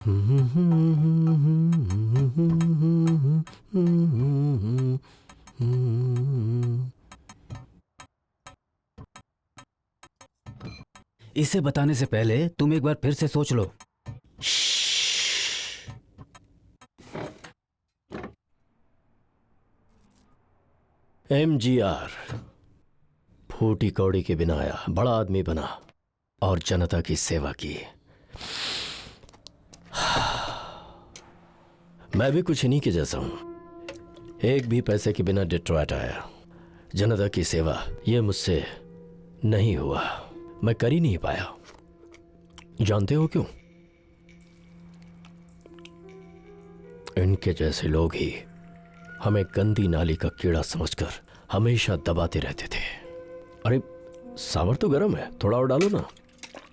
इसे बताने से पहले तुम एक बार फिर से सोच लो। MGR फूटी कौड़ी के बिना आया, बड़ा आदमी बना और जनता की सेवा की। मैं भी कुछ इन्हीं के जैसा हूं। एक भी पैसे के बिना डिट्रॉयट आया। जनता की सेवा ये मुझसे नहीं हुआ, मैं कर ही नहीं पाया। जानते हो क्यों? इनके जैसे लोग ही हमें गंदी नाली का कीड़ा समझकर हमेशा दबाते रहते थे। अरे सांभर तो गर्म है, थोड़ा और डालो ना।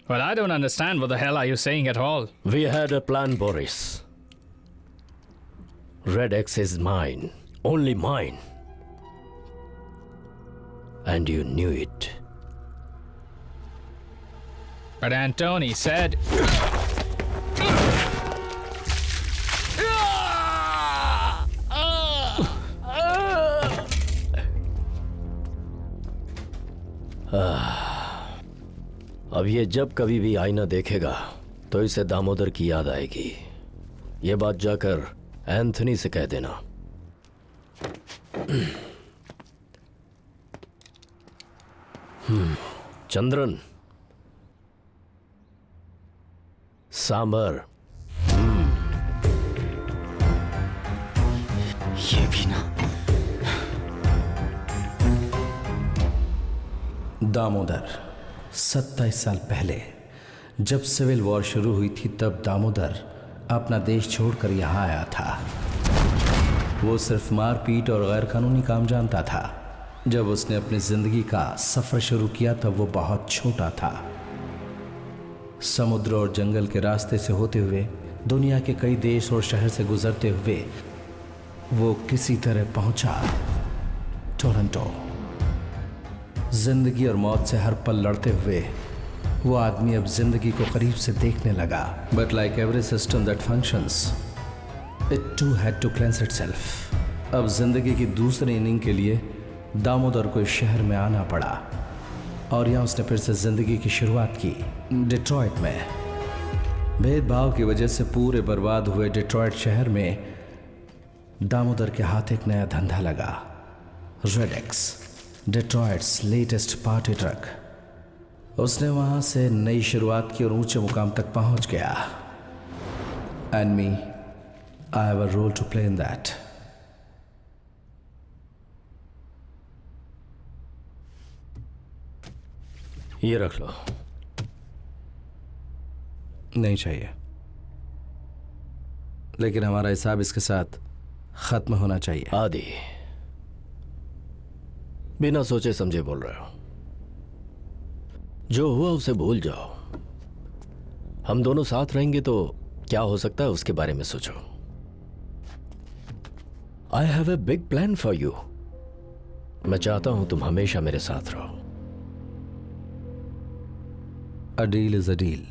Well, I don't understand what the hell are you saying at all. We had a plan, Boris. Red X is mine, only mine. And you knew it. But Antony said... अब ये जब कभी भी आईना देखेगा तो इसे दामोदर की याद आएगी। ये बात जाकर एंथनी से कह देना। चंद्रन, सांबर। ये भी ना। दामोदर 27 साल पहले जब सिविल वॉर शुरू हुई थी, तब दामोदर अपना देश छोड़कर यहाँ आया था। वो सिर्फ मारपीट और गैर कानूनी काम जानता था। जब उसने अपनी जिंदगी का सफर शुरू किया तब वो बहुत छोटा था। समुद्र और जंगल के रास्ते से होते हुए, दुनिया के कई देश और शहर से गुजरते हुए वो किसी तरह पहुंचा टोरंटो। जिंदगी और मौत से हर पल लड़ते हुए वो आदमी अब जिंदगी को करीब से देखने लगा। But like every system that functions, it too had to cleanse itself. अब जिंदगी की दूसरी इनिंग के लिए दामोदर को इस शहर में आना पड़ा और यहाँ उसने फिर से जिंदगी की शुरुआत की, डिट्रॉयट में। भेदभाव की वजह से पूरे बर्बाद हुए डिट्रॉयट शहर में दामोदर के हाथ एक नया धंधा लगा, red X, Detroit's latest party truck. उसने वहां से नई शुरुआत की और ऊंचे मुकाम तक पहुंच गया। And me, I have a role to play in that. ये रख लो। नहीं चाहिए, लेकिन हमारा हिसाब इसके साथ खत्म होना चाहिए। आदि, बिना सोचे समझे बोल रहे हो। जो हुआ उसे भूल जाओ। हम दोनों साथ रहेंगे तो क्या हो सकता है उसके बारे में सोचो। I have a big plan for you. मैं चाहता हूं तुम हमेशा मेरे साथ रहो। A deal is a deal.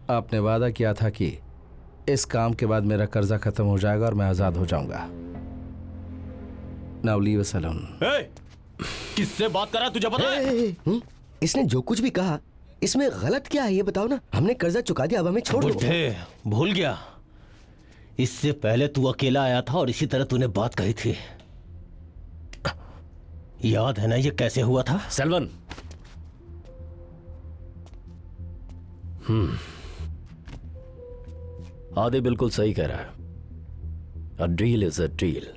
आपने वादा किया था कि इस काम के बाद मेरा कर्जा खत्म हो जाएगा और मैं आजाद हो जाऊंगा। Now leave us alone. किससे बात कर रहा है तुझे पता है? इसने जो कुछ भी कहा इसमें गलत क्या है ये बताओ ना। हमने कर्जा चुका दिया, अब हमें छोड़ दो। बुढ़े, भूल गया? इससे पहले तू अकेला आया था और इसी तरह तूने बात कही थी। याद है ना ये कैसे हुआ था? सेल्वन, आदि बिल्कुल सही कह रहा है। A deal is a deal.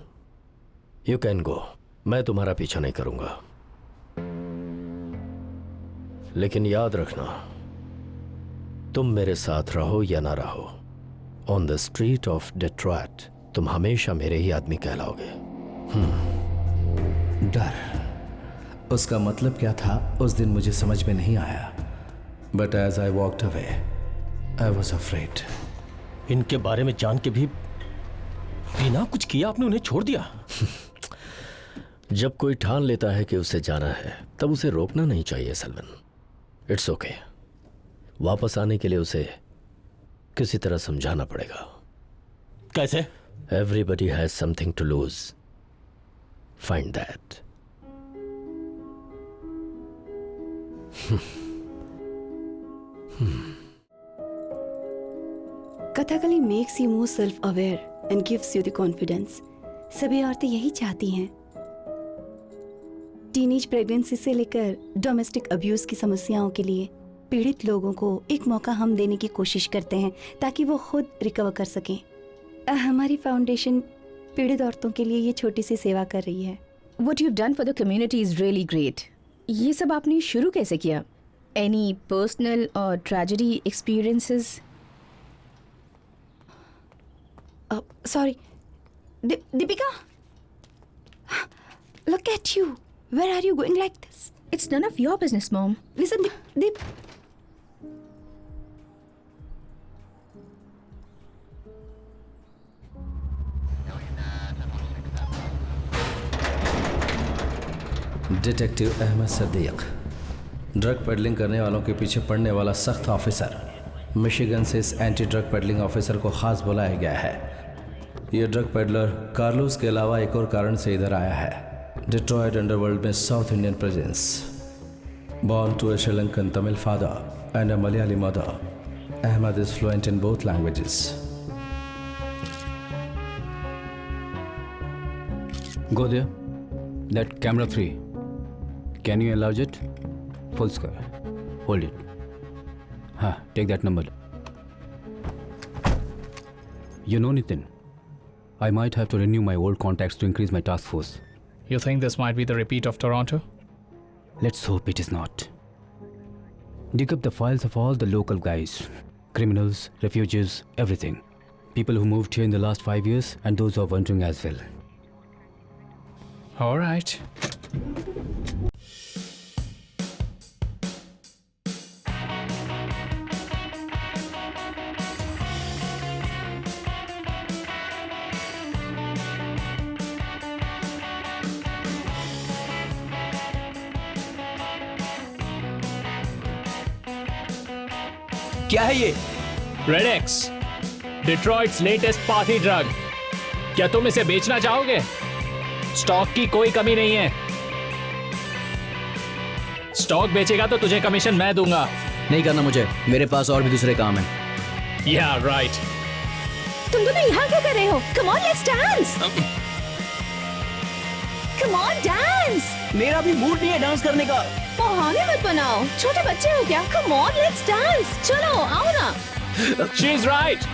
You can go. मैं तुम्हारा पीछा नहीं करूंगा, लेकिन याद रखना, तुम मेरे साथ रहो या ना रहो, on the street of Detroit तुम हमेशा मेरे ही आदमी कहलाओगे। डर, उसका मतलब क्या था उस दिन मुझे समझ में नहीं आया। But as I walked away I was afraid. इनके बारे में जान के भी बिना कुछ किया आपने उन्हें छोड़ दिया। जब कोई ठान लेता है कि उसे जाना है तब उसे रोकना नहीं चाहिए सेल्वन। It's okay. वापस आने के लिए उसे किसी तरह समझाना पड़ेगा। कैसे? Everybody has something to lose, find that. Kathakali makes you more self aware and gives you the confidence. सभी औरतें यही चाहती हैं। टीनेज प्रेगनेंसी से लेकर डोमेस्टिक अब्यूज की समस्याओं के लिए पीड़ित लोगों को एक मौका हम देने की कोशिश करते हैं ताकि वो खुद रिकवर कर सकें। हमारी फाउंडेशन पीड़ित औरतों के लिए ये छोटी सी सेवा कर रही है। What you've done for the community is really great. ये सब आपने शुरू कैसे किया? Any personal or tragedy experiences? Sorry, Deepika, look at you. Where are you going like this? It's none of your business, Mom. Listen, Deep. Detective Ahmed Sadiq, drug peddling करने वालों के पीछे पड़ने वाला सख्त ऑफिसर। मिशिगन से इस एंटी ड्रग पेडलिंग ऑफिसर को खास बुलाया गया है। ये ड्रग पेडलर कार्लोस के अलावा एक और कारण से इधर आया है। डिट्रॉयट अंडरवर्ल्ड में South Indian presence. Born to a Sri Lankan Tamil father and a Malayali mother, Ahmed is fluent in both languages. Go there. That camera 3. Can you enlarge it? Full square. Hold it. Take that number. You know, Nitin, I might have to renew my old contacts to increase my task force. You think this might be the repeat of Toronto? Let's hope it is not. Dig up the files of all the local guys. Criminals, refugees, everything. People who moved here in the last 5 years and those who are wandering as well. All right. क्या है ये? Red X, Detroit's latest party drug. क्या तुम इसे बेचना चाहोगे? Stock की कोई कमी नहीं है। स्टॉक बेचेगा तो तुझे कमीशन मैं दूंगा। नहीं करना मुझे, मेरे पास और भी दूसरे काम हैं। Yeah, right. तुम दोनों यहाँ क्या कर रहे हो? Come on, let's dance. Come on, dance. मेरा भी मूड नहीं है डांस करने का। बहाने मत बनाओ, छोटे बच्चे हो क्या? Come on, let's dance. चलो, आओ ना। She's right.